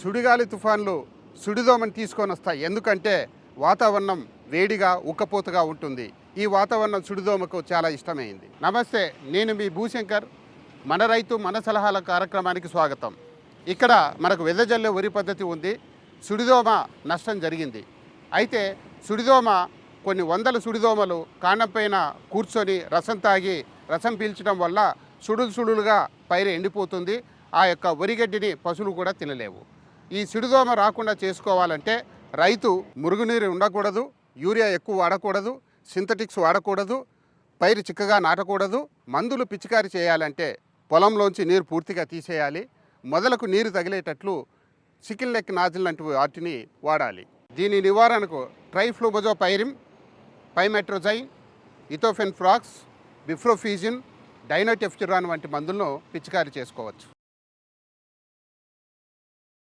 సుడిగాలి తుఫాన్లు సుడిదోమని తీసుకొని వస్తాయి. ఎందుకంటే వాతావరణం వేడిగా ఉక్కపోతగా ఉంటుంది. ఈ వాతావరణం సుడిదోమకు చాలా ఇష్టమైంది. నమస్తే, నేను మీ భూశంకర్. మన రైతు మన సలహాల కార్యక్రమానికి స్వాగతం. ఇక్కడ మనకు వెదజల్లే వరి పద్ధతి ఉంది. సుడిదోమ నష్టం జరిగింది. అయితే సుడిదోమ కొన్ని వందల సుడిదోమలు కాండం పైన కూర్చొని రసం తాగి రసం పీల్చడం వల్ల సుడులుగా పైరు ఎండిపోతుంది. ఆ యొక్క వరిగడ్డిని పశువులు కూడా తినలేవు. ఈ సుడిదోమ రాకుండా చేసుకోవాలంటే రైతు మురుగునీరు ఉండకూడదు, యూరియా ఎక్కువ వాడకూడదు, సింథటిక్స్ వాడకూడదు, పైరు చిక్కగా నాటకూడదు. మందులు పిచికారి చేయాలంటే పొలంలోంచి నీరు పూర్తిగా తీసేయాలి. మొదలకు నీరు తగిలేటట్లు చికెన్ లెక్ నాజిల్ లాంటి వాటిని వాడాలి. దీని నివారణకు ట్రైఫ్లూబజోపైరిమ్, పైమెట్రోజైన్, ఇథోఫెన్ ఫ్రాక్స్, బిఫ్రోఫీజిన్, డైనోటెఫ్చురాన్ వంటి మందులను పిచికారి చేసుకోవచ్చు.